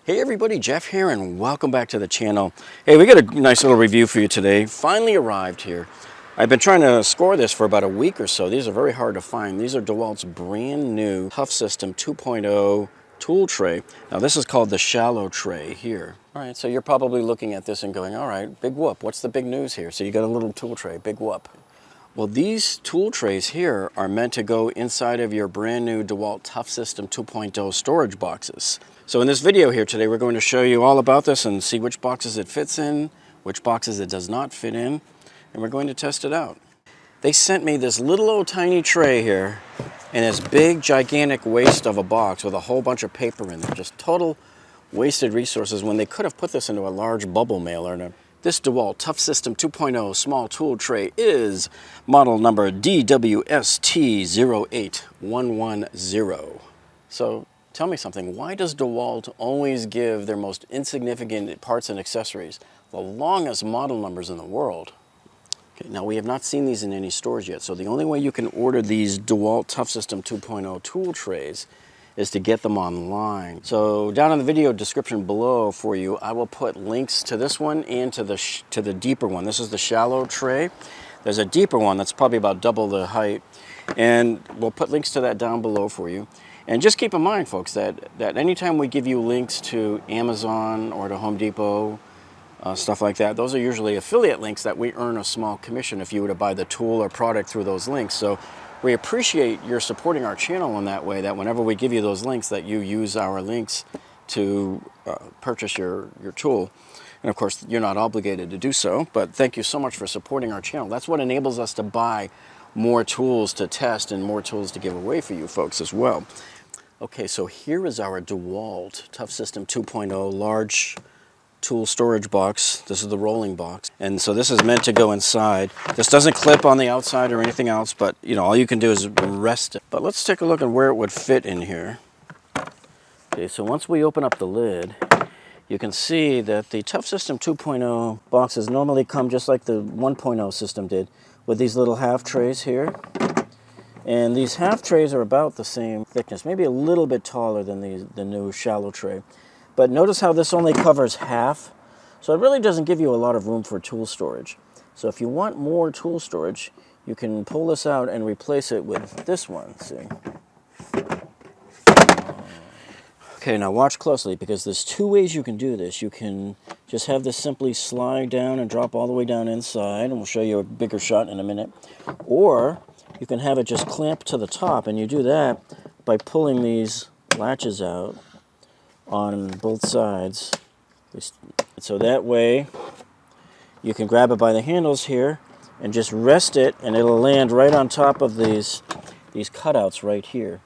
Hey everybody, Jeff here and welcome back to the channel. Hey, we got a nice little review for you today. Finally arrived here. I've been trying to score this for about a week or so. These are very hard to find. These are DeWalt's brand new Toughsystem 2.0 tool tray. Now this is called the shallow tray here. All right, so you're probably looking at this and going, all right, big whoop. What's the big news here? So you got a little tool tray, big whoop. Well, these tool trays here are meant to go inside of your brand new DeWalt Toughsystem 2.0 storage boxes. So in this video here today, we're going to show you all about this and see which boxes it fits in, which boxes it does not fit in, and we're going to test it out. They sent me this little old tiny tray here and this big gigantic waste of a box with a whole bunch of paper in there. Just total wasted resources when they could have put this into a large bubble mailer. This DeWalt Toughsystem 2.0 small tool tray is model number DWST08110. So tell me something, why does DeWalt always give their most insignificant parts and accessories the longest model numbers in the world? Okay, now we have not seen these in any stores yet, so the only way you can order these DeWalt Toughsystem 2.0 tool trays is to get them online. So down in the video description below for you, I will put links to this one and to the deeper one. This is the shallow tray. There's a deeper one that's probably about double the height, and we'll put links to that down below for you. And just keep in mind, folks, that anytime we give you links to Amazon or to Home Depot, stuff like that, those are usually affiliate links that we earn a small commission if you were to buy the tool or product through those links. So we appreciate your supporting our channel in that way, that whenever we give you those links, that you use our links to purchase your tool. And of course, you're not obligated to do so, but thank you so much for supporting our channel. That's what enables us to buy more tools to test and more tools to give away for you folks as well. Okay, so here is our DeWalt Toughsystem 2.0 large tool storage box. This is the rolling box, and so this is meant to go inside. This doesn't clip on the outside or anything else, but you know, all you can do is rest it. But let's take a look at where it would fit in here. Okay, so once we open up the lid, you can see that the Toughsystem 2.0 boxes normally come just like the 1.0 system did, with these little half trays here. And these half trays are about the same thickness, maybe a little bit taller than the new shallow tray. But notice how this only covers half, so it really doesn't give you a lot of room for tool storage. So if you want more tool storage, you can pull this out and replace it with this one, see? Okay, now watch closely, because there's two ways you can do this. You can just have this simply slide down and drop all the way down inside, and we'll show you a bigger shot in a minute. Or you can have it just clamp to the top, and you do that by pulling these latches out on both sides. So that way you can grab it by the handles here and just rest it, and it'll land right on top of these cutouts right here.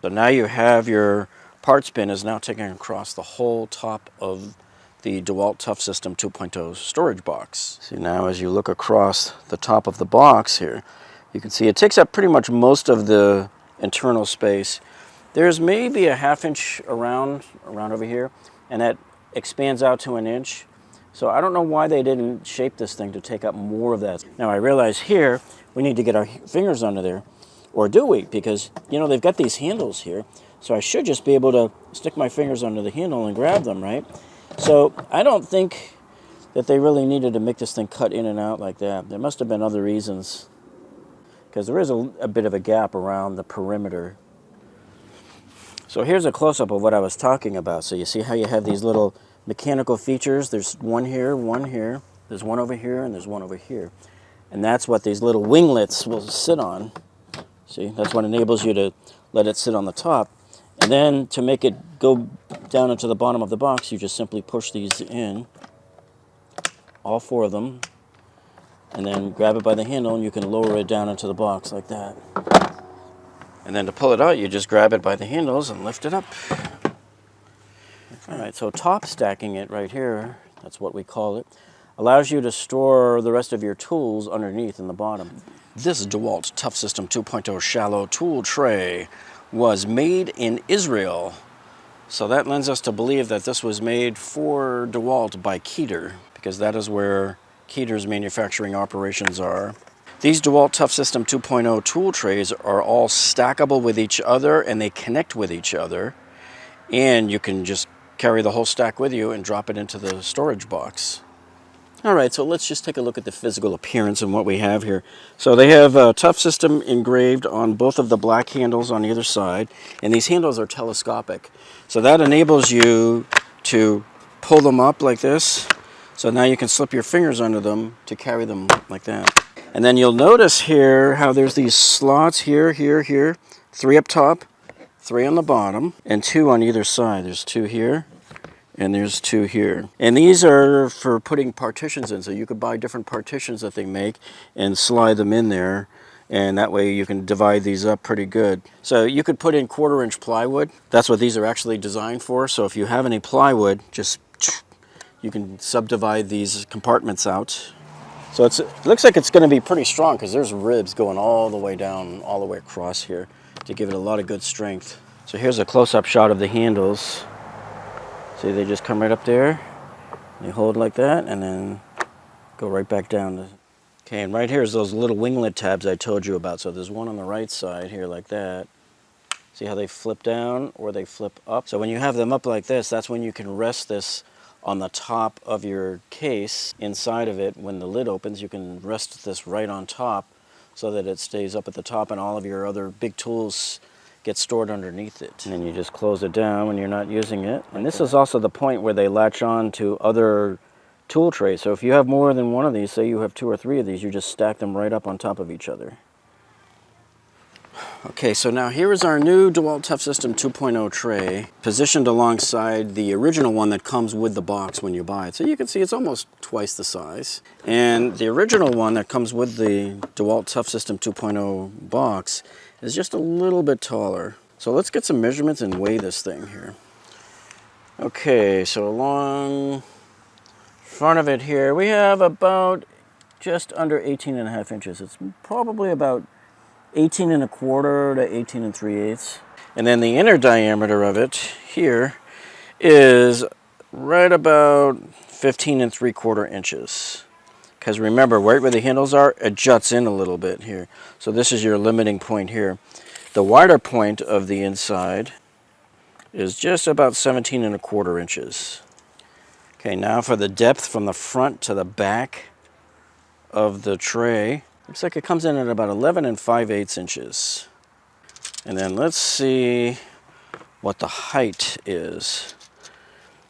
So now you have your parts bin is now taken across the whole top of the DeWalt Toughsystem 2.0 storage box. See, now as you look across the top of the box here, you can see it takes up pretty much most of the internal space. There's maybe a ½ inch around over here, and that expands out to 1 inch. So I don't know why they didn't shape this thing to take up more of that. Now I realize here we need to get our fingers under there, or do we? Because, you know, they've got these handles here, so I should just be able to stick my fingers under the handle and grab them, right? So I don't think that they really needed to make this thing cut in and out like that. There must have been other reasons, because there is a bit of a gap around the perimeter. So here's a close-up of what I was talking about. So you see how you have these little mechanical features. There's one here, there's one over here, and there's one over here. And that's what these little winglets will sit on. See, that's what enables you to let it sit on the top. And then to make it go down into the bottom of the box, you just simply push these in, all 4 of them, and then grab it by the handle, and you can lower it down into the box like that. And then to pull it out, you just grab it by the handles and lift it up. All right, so top stacking it right here, that's what we call it, allows you to store the rest of your tools underneath in the bottom. This DeWalt Toughsystem 2.0 shallow tool tray was made in Israel. So that lends us to believe that this was made for DeWalt by Keter, because that is where Keter's manufacturing operations are. These DeWalt Toughsystem 2.0 tool trays are all stackable with each other, and they connect with each other. and you can just carry the whole stack with you and drop it into the storage box. All right, so let's just take a look at the physical appearance and what we have here. So they have a Toughsystem engraved on both of the black handles on either side, and these handles are telescopic. So that enables you to pull them up like this. So now you can slip your fingers under them to carry them like that. And then you'll notice here how there's these slots here, here, here. 3 up top, 3 on the bottom, and 2 on either side. There's 2 here. And there's 2 here. And these are for putting partitions in. So you could buy different partitions that they make and slide them in there. And that way you can divide these up pretty good. So you could put in 1/4-inch plywood. That's what these are actually designed for. So if you have any plywood, just you can subdivide these compartments out. So it looks like it's going to be pretty strong because there's ribs going all the way down, all the way across here to give it a lot of good strength. So here's a close-up shot of the handles. See, they just come right up there, they hold like that, and then go right back down. Okay, and right here is those little winglet tabs I told you about. So there's one on the right side here like that. See how they flip down or they flip up? So when you have them up like this, that's when you can rest this on the top of your case. Inside of it, when the lid opens, you can rest this right on top so that it stays up at the top and all of your other big tools get stored underneath it. And then you just close it down when you're not using it. And this is also the point where they latch on to other tool trays. So if you have more than one of these, say you have 2 or 3 of these, you just stack them right up on top of each other. Okay, so now here is our new DeWalt Toughsystem 2.0 tray, positioned alongside the original one that comes with the box when you buy it. So you can see it's almost twice the size. And the original one that comes with the DeWalt Toughsystem 2.0 box is just a little bit taller. So let's get some measurements and weigh this thing here. Okay, so along front of it here, we have about just under 18.5 inches. It's probably about 18 1/4 to 18 3/8. And then the inner diameter of it here is right about 15 3/4 inches. Because remember, right where the handles are, it juts in a little bit here. So this is your limiting point here. The wider point of the inside is just about 17 1/4 inches. Okay, now for the depth from the front to the back of the tray, looks like it comes in at about 11 5/8 inches. And then let's see what the height is.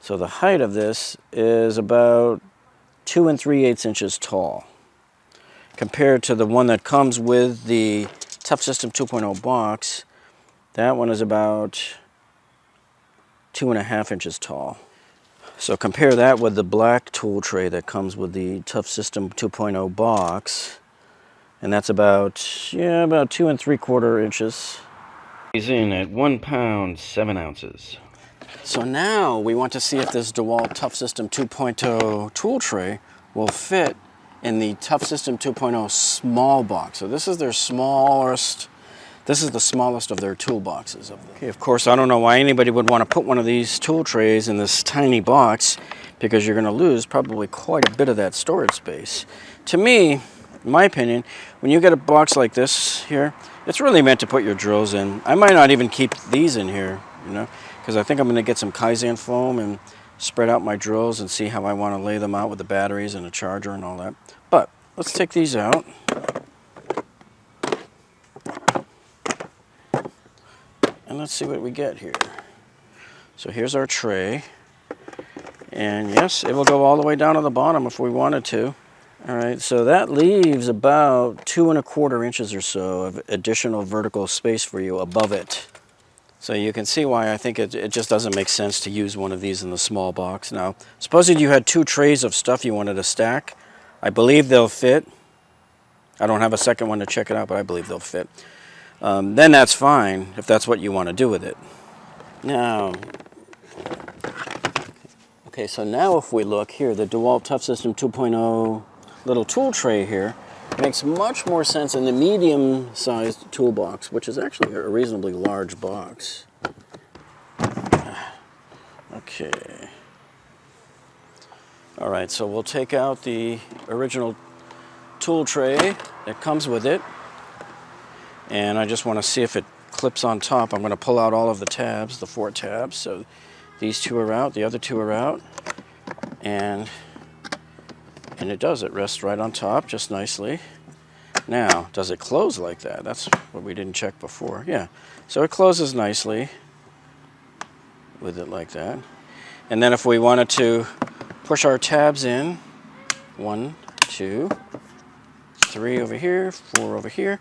So the height of this is about 2 3/8 inches tall, compared to the one that comes with the Toughsystem 2.0 box. That one is about 2.5 inches tall. So compare that with the black tool tray that comes with the Toughsystem 2.0 box, and that's about 2 3/4 inches. He's in at 1 pound 7 ounces. So now we want to see if this DeWalt Toughsystem 2.0 tool tray will fit in the Toughsystem 2.0 small box. So this is their smallest, this is the smallest of their toolboxes. Okay, of course, I don't know why anybody would want to put one of these tool trays in this tiny box, because you're going to lose probably quite a bit of that storage space. To me, in my opinion, when you get a box like this here, it's really meant to put your drills in. I might not even keep these in here, you know, because I think I'm going to get some Kaizen foam and spread out my drills and see how I want to lay them out with the batteries and a charger and all that. But let's take these out. And let's see what we get here. So here's our tray. And yes, it will go all the way down to the bottom if we wanted to. All right, so that leaves about 2 1/4 inches or so of additional vertical space for you above it. So you can see why I think it just doesn't make sense to use one of these in the small box. Now, supposing you had 2 trays of stuff you wanted to stack, I believe they'll fit. I don't have a second one to check it out, but I believe they'll fit. Then that's fine if that's what you want to do with it. Now, okay, so now if we look here, the DeWalt Toughsystem 2.0 little tool tray here makes much more sense in the medium-sized toolbox, which is actually a reasonably large box. Okay. All right, so we'll take out the original tool tray that comes with it, and I just want to see if it clips on top. I'm going to pull out all of the tabs, the 4 tabs. So these 2 are out, the other 2 are out, and it does. It rests right on top just nicely. Now, does it close like that? That's what we didn't check before. Yeah, so it closes nicely with it like that. And then if we wanted to push our tabs in, 1, 2, 3 over here, 4 over here,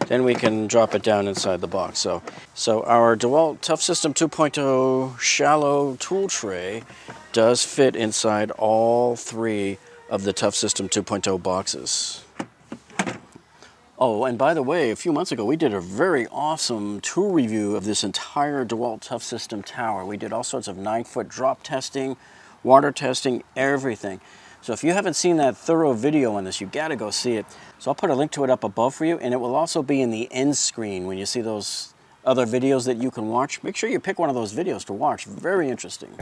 then we can drop it down inside the box. So our DeWalt Toughsystem 2.0 shallow tool tray does fit inside all 3 of the Toughsystem 2.0 boxes. Oh, and by the way, a few months ago, we did a very awesome tool review of this entire DeWalt Toughsystem tower. We did all sorts of 9-foot drop testing, water testing, everything. So if you haven't seen that thorough video on this, you gotta go see it. So I'll put a link to it up above for you, and it will also be in the end screen when you see those other videos that you can watch. Make sure you pick one of those videos to watch. Very interesting.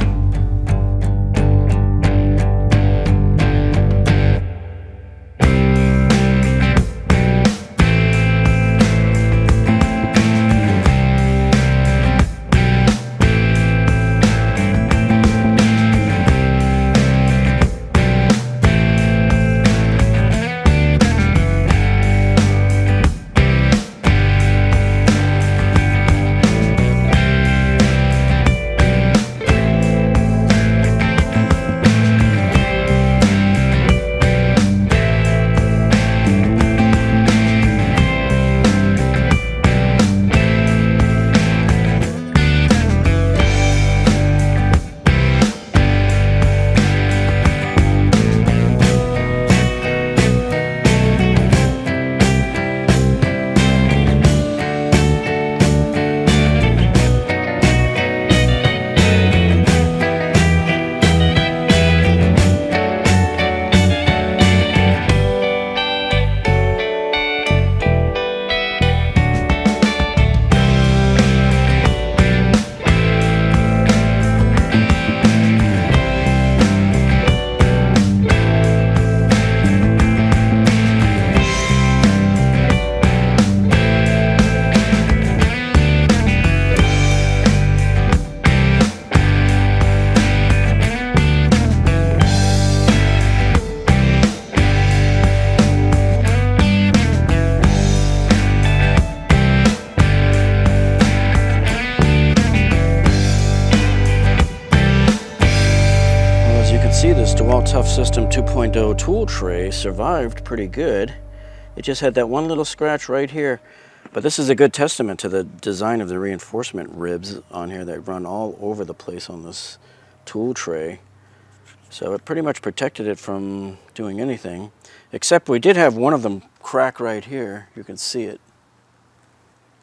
See, this DeWalt Toughsystem 2.0 tool tray survived pretty good. It just had that one little scratch right here. But this is a good testament to the design of the reinforcement ribs on here that run all over the place on this tool tray. So it pretty much protected it from doing anything. Except we did have one of them crack right here. You can see it.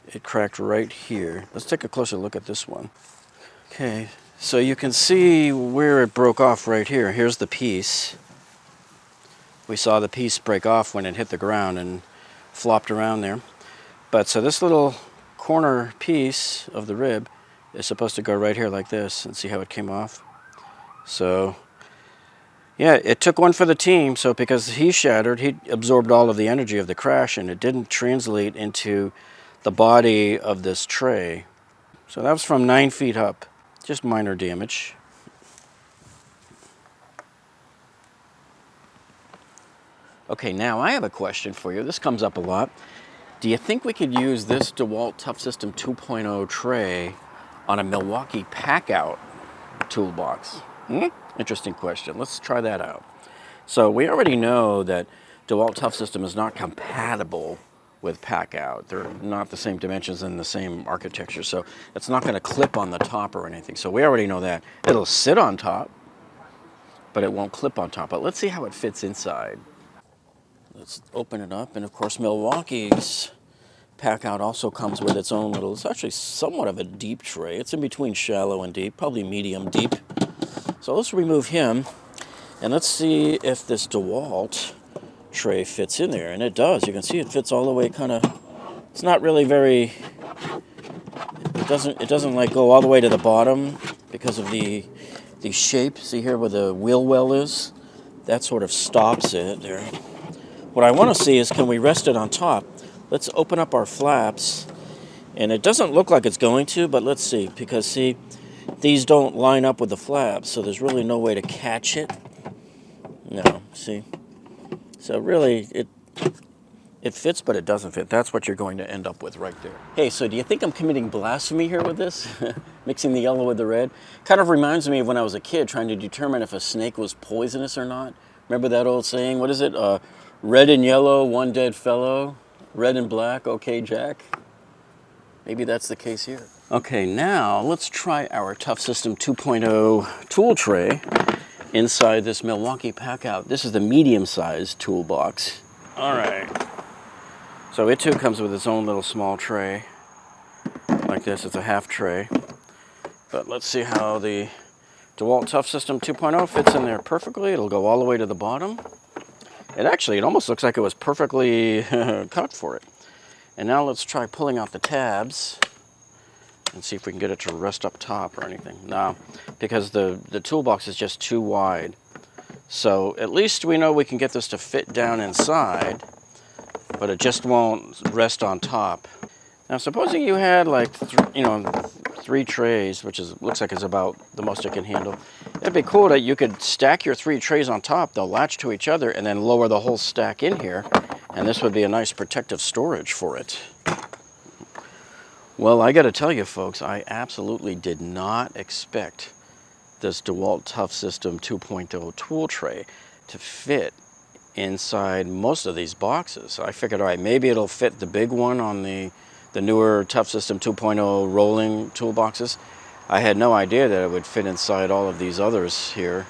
It cracked right here. Let's take a closer look at this one. Okay. So you can see where it broke off right here. Here's the piece. We saw the piece break off when it hit the ground and flopped around there. But so this little corner piece of the rib is supposed to go right here like this, and see how it came off. So yeah, it took one for the team. So because he shattered, he absorbed all of the energy of the crash, and it didn't translate into the body of this tray. So that was from 9 feet up. Just minor damage. Okay, now I have a question for you. This comes up a lot. Do you think we could use this DeWalt Toughsystem 2.0 tray on a Milwaukee Packout toolbox? Interesting question. Let's try that out. So we already know that DeWalt Toughsystem is not compatible with Packout. They're not the same dimensions and the same architecture, so it's not going to clip on the top or anything. So we already know that. It'll sit on top, but it won't clip on top. But let's see how it fits inside. Let's open it up, and of course Milwaukee's Packout also comes with its own little, it's actually somewhat of a deep tray. It's in between shallow and deep, probably medium deep. So let's remove him, and let's see if this DeWalt tray fits in there, and it does. You can see it fits all the way, kind of. It's not really very. It doesn't like go all the way to the bottom because of the shape. See here where the wheel well is? That sort of stops it there. What I want to see is, can we rest it on top? Let's open up our flaps And it doesn't look like it's going to, but let's see, because see, these don't line up with the flaps, so there's really no way to catch it. No, see? So really, it fits, but it doesn't fit. That's what you're going to end up with right there. Hey, so do you think I'm committing blasphemy here with this? Mixing the yellow with the red? Kind of reminds me of when I was a kid trying to determine if a snake was poisonous or not. Remember that old saying? What is it? Red and yellow, one dead fellow. Red and black, okay, Jack. Maybe that's the case here. Okay, now let's try our Toughsystem 2.0 tool tray inside this Milwaukee Packout. This is the medium-sized toolbox. All right. So it too comes with its own little small tray. Like this, it's a half tray. But let's see how the DeWalt Toughsystem 2.0 fits in there perfectly. It'll go all the way to the bottom. It almost looks like it was perfectly cut for it. And now let's try pulling out the tabs and see if we can get it to rest up top or anything. No, because the toolbox is just too wide. So at least we know we can get this to fit down inside, but it just won't rest on top. Now supposing you had like, three trays, which looks like it's about the most it can handle. It'd be cool that you could stack your 3 trays on top, they'll latch to each other, and then lower the whole stack in here. And this would be a nice protective storage for it. Well, I got to tell you, folks, I absolutely did not expect this DeWalt Toughsystem 2.0 tool tray to fit inside most of these boxes. I figured, all right, maybe it'll fit the big one on the newer Toughsystem 2.0 rolling toolboxes. I had no idea that it would fit inside all of these others here.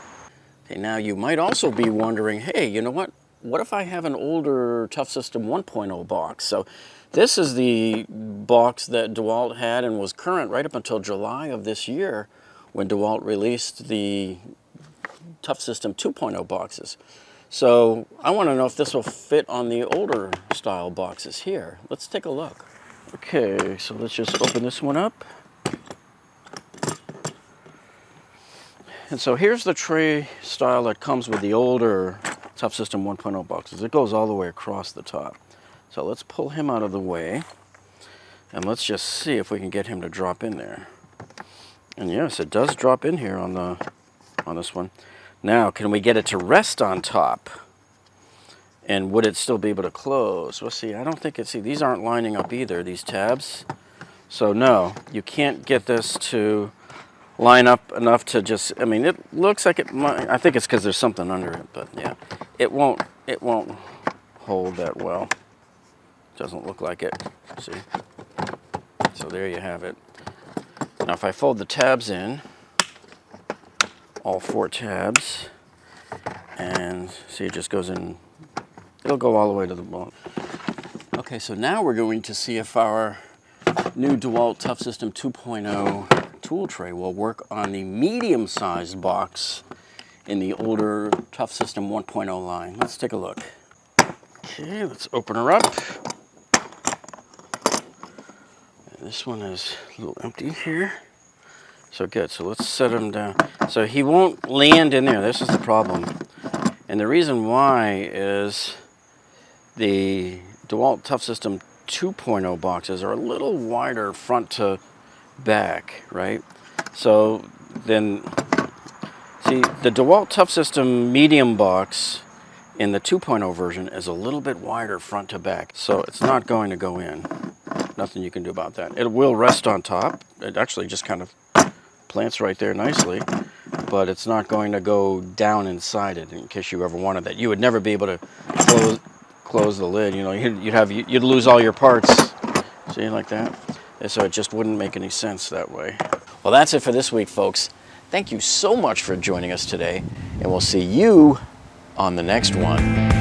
Okay, now you might also be wondering, hey, you know what? What if I have an older Toughsystem 1.0 box? So this is the box that DeWalt had and was current right up until July of this year when DeWalt released the Toughsystem 2.0 boxes. So I want to know if this will fit on the older style boxes here. Let's take a look. Okay, so let's just open this one up. And so here's the tray style that comes with the older Toughsystem 1.0 boxes. It goes all the way across the top. So let's pull him out of the way and let's just see if we can get him to drop in there. And yes, it does drop in here on this one. Now, can we get it to rest on top? And would it still be able to close? Well, see, I don't think see, these aren't lining up either, these tabs. So no, you can't get this to line up enough to just, it looks like it might, I think it's because there's something under it, but yeah, it won't hold that well. Doesn't look like it, see? So there you have it. Now if I fold the tabs in, all 4 tabs, and see, it just goes in, it'll go all the way to the bottom. Okay, so now we're going to see if our new DeWalt Toughsystem 2.0 tool tray will work on the medium-sized box in the older Toughsystem 1.0 line. Let's take a look. Okay, let's open her up. And this one is a little empty here. So good, so let's set him down. So he won't land in there, this is the problem. And the reason why is the DeWalt Toughsystem 2.0 boxes are a little wider front to back, right? So then, see, the DeWalt Toughsystem medium box in the 2.0 version is a little bit wider front to back, so it's not going to go in. Nothing you can do about that. It will rest on top. It actually just kind of plants right there nicely, but it's not going to go down inside it in case you ever wanted that. You would never be able to close the lid. You'd lose all your parts. See, like that? And so it just wouldn't make any sense that way. Well, that's it for this week, folks. Thank you so much for joining us today, and we'll see you on the next one.